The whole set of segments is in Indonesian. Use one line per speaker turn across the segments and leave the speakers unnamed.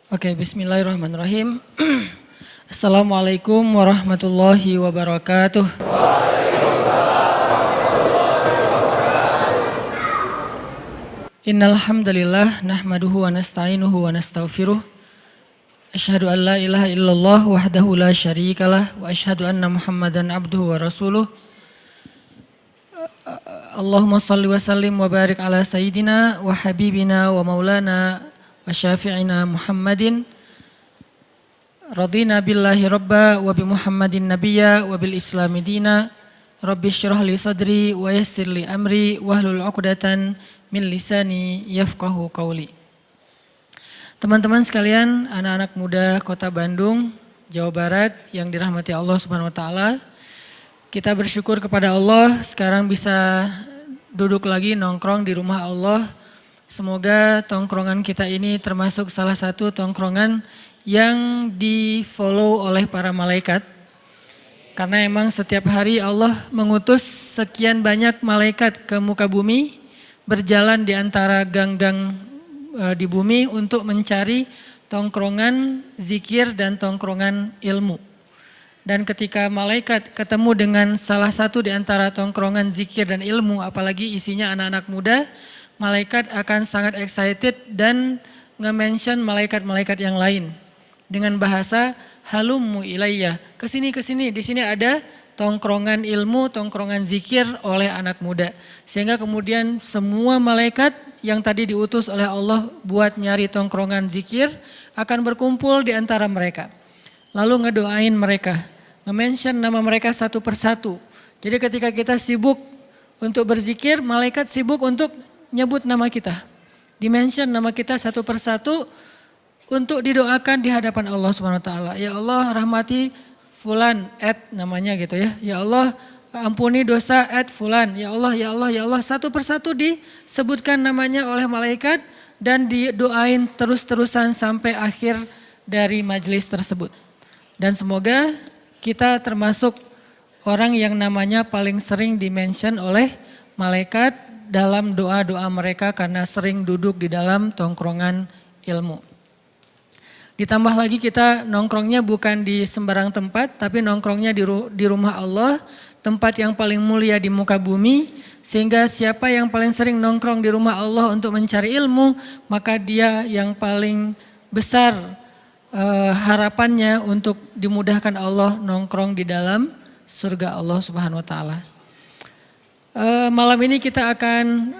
Oke, bismillahirrahmanirrahim. Assalamualaikum warahmatullahi wabarakatuh. Innal hamdalillah nahmaduhu wa nasta'inuhu wa nastaghfiruh. Asyhadu an la ilaha illallah wahdahu la syarikalah wa asyhadu anna Muhammadan abduhu wa rasuluh. Allahumma salli wa sallim wa barik ala sayyidina wa habibina wa maulana wa syafi'ina Muhammadin. Radina billahi rabba wa bi Muhammadin nabiyya wa bil islami dina. Rabbi syrah li sadri wa yassir li amri wahlul 'uqdatan min lisani yafqahu qawli. Teman-teman sekalian, anak-anak muda Kota Bandung, Jawa Barat yang dirahmati Allah Subhanahu wa taala. Kita bersyukur kepada Allah sekarang bisa duduk lagi nongkrong di rumah Allah. Semoga tongkrongan kita ini termasuk salah satu tongkrongan yang di-follow oleh para malaikat. Karena emang setiap hari Allah mengutus sekian banyak malaikat ke muka bumi, berjalan di antara gang-gang di bumi untuk mencari tongkrongan zikir dan tongkrongan ilmu. Dan ketika malaikat ketemu dengan salah satu di antara tongkrongan zikir dan ilmu, apalagi isinya anak-anak muda, malaikat akan sangat excited dan nge-mention malaikat-malaikat yang lain dengan bahasa halummu ilayya. Kesini, di sini ada tongkrongan ilmu, tongkrongan zikir oleh anak muda. Sehingga kemudian semua malaikat yang tadi diutus oleh Allah buat nyari tongkrongan zikir akan berkumpul di antara mereka. Lalu ngedoain mereka, nge-mention nama mereka satu persatu. Jadi ketika kita sibuk untuk berzikir, malaikat sibuk untuk nyebut nama kita. Dimention nama kita satu persatu untuk didoakan di hadapan Allah Subhanahu wa taala. Ya Allah, rahmati fulan namanya gitu ya. Ya Allah, ampuni dosa fulan. Ya Allah, ya Allah, ya Allah. Satu persatu disebutkan namanya oleh malaikat dan didoain terus-terusan sampai akhir dari majelis tersebut. Dan semoga kita termasuk orang yang namanya paling sering dimention oleh malaikat dalam doa-doa mereka karena sering duduk di dalam tongkrongan ilmu. Ditambah lagi kita nongkrongnya bukan di sembarang tempat, tapi nongkrongnya di rumah Allah, tempat yang paling mulia di muka bumi, sehingga siapa yang paling sering nongkrong di rumah Allah untuk mencari ilmu, maka dia yang paling besar harapannya untuk dimudahkan Allah nongkrong di dalam surga Allah Subhanahu wa taala. Malam ini kita akan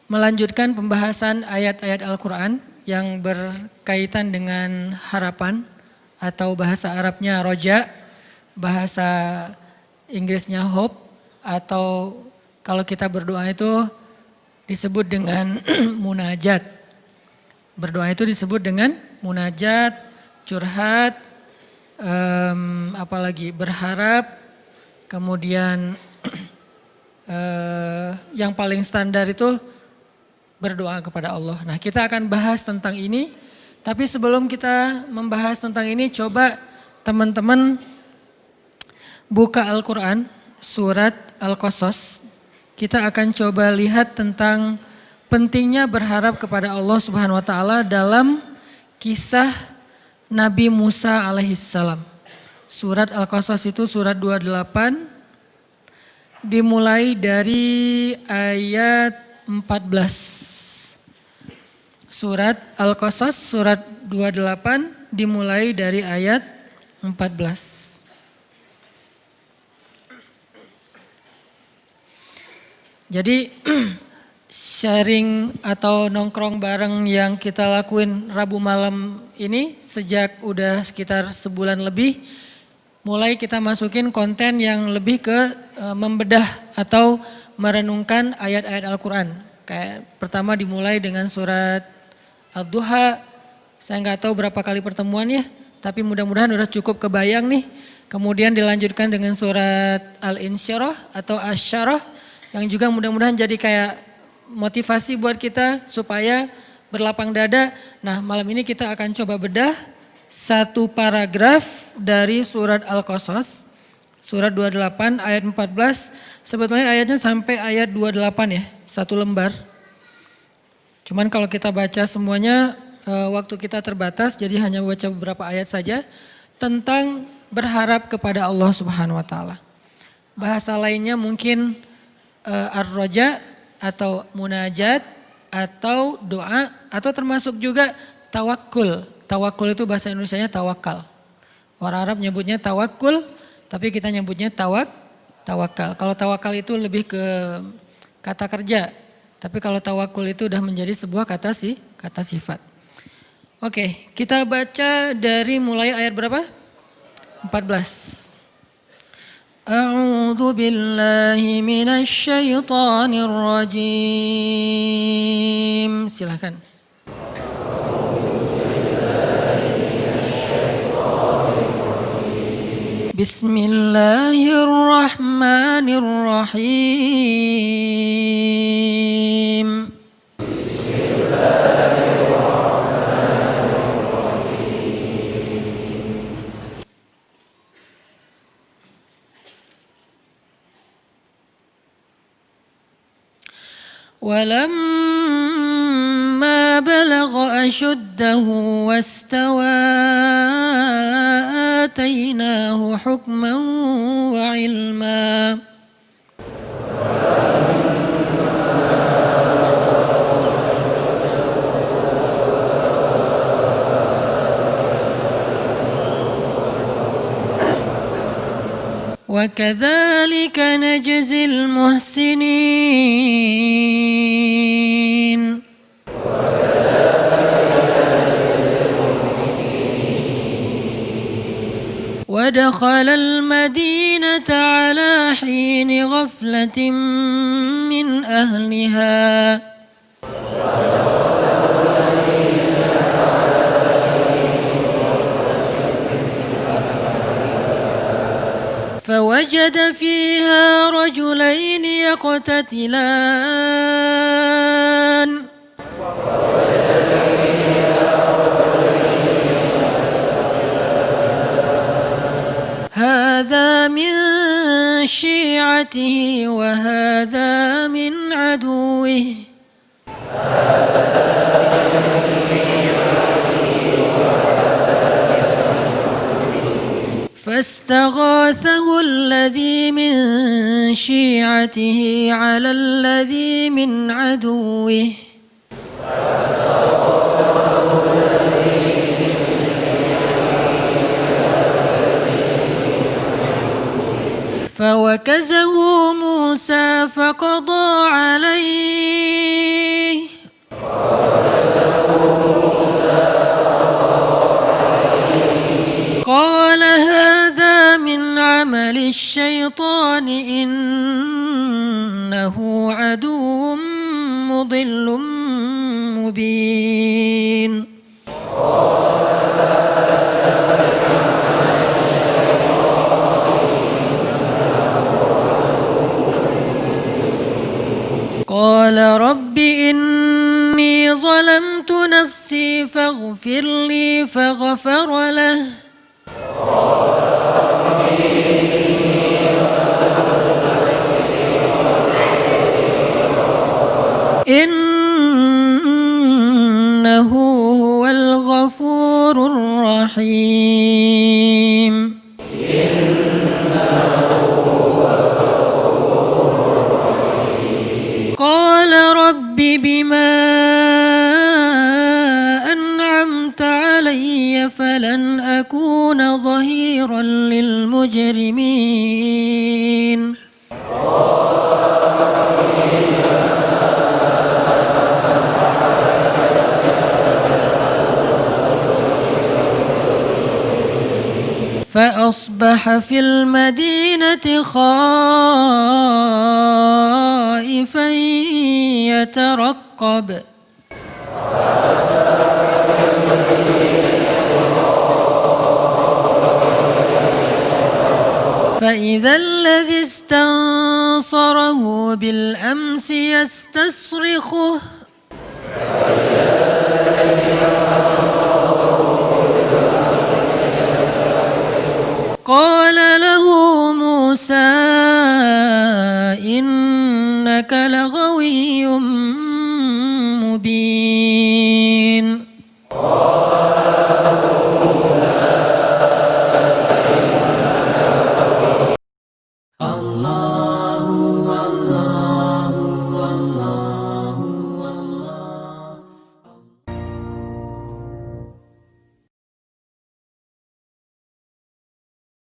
melanjutkan pembahasan ayat-ayat Al-Quran yang berkaitan dengan harapan atau bahasa Arabnya roja, bahasa Inggrisnya hope, atau kalau kita berdoa itu disebut dengan munajat. Berdoa itu disebut dengan munajat, curhat, apalagi berharap, kemudian yang paling standar itu berdoa kepada Allah. Nah, kita akan bahas tentang ini, tapi sebelum kita membahas tentang ini, coba teman-teman buka Al-Quran, surat Al-Qasas. Kita akan coba lihat tentang pentingnya berharap kepada Allah Subhanahu wa taala dalam kisah Nabi Musa alaihissalam. Surat Al-Qasas itu surat 28, dimulai dari ayat 14. Surat Al-Qasas surat 28 dimulai dari ayat 14. Jadi sharing atau nongkrong bareng yang kita lakuin Rabu malam ini sejak udah sekitar sebulan lebih, mulai kita masukin konten yang lebih ke membedah atau merenungkan ayat-ayat Al-Quran. Kayak pertama dimulai dengan surat Ad-Duha, saya nggak tahu berapa kali pertemuan ya, tapi mudah-mudahan udah cukup kebayang nih. Kemudian dilanjutkan dengan surat Al-Insyirah atau Asy-Syarah, yang juga mudah-mudahan jadi kayak motivasi buat kita supaya berlapang dada. Nah, malam ini kita akan coba bedah satu paragraf dari surat Al-Qasas, surat 28 ayat 14, sebetulnya ayatnya sampai ayat 28 ya, satu lembar. Cuman kalau kita baca semuanya waktu kita terbatas, jadi hanya baca beberapa ayat saja tentang berharap kepada Allah Subhanahu wa taala. Bahasa lainnya mungkin ar-roja atau munajat atau doa atau termasuk juga tawakul. Tawakul itu bahasa Indonesianya tawakal. Orang Arab nyebutnya tawakul, tapi kita nyebutnya tawakal. Kalau tawakal itu lebih ke kata kerja, tapi kalau tawakul itu udah menjadi sebuah kata sifat. Oke, kita baca dari mulai ayat berapa? 14. A'udzu billahi minasy syaithanir rajim. Silakan. Bismillahirrahmanirrahim. ولما بلغ أشده واستوى آتيناه حكما وعلما وكذلك نجزي المحسنين ودخل المدينة على حين غفلة من أهلها فوجد فيها رجلين يقتتلان هذا من شيعته وهذا من عدوه فاستغاثه الذي من شيعته على الذي من عدوه فوكزه موسى فقضى عليه قال هذا من عمل الشيطان إنه عدو مضل مبين قال رب إني ظلمت نفسي فاغفر لي فغفر له إنه هو الغفور الرحيم قال رب بما أنعمت علي فلن أكون ظهيرا للمجرمين فأصبح في المدينة خائفا يترقب فإذا الذي استنصره بالأمس يستصرخه قال له موسى إن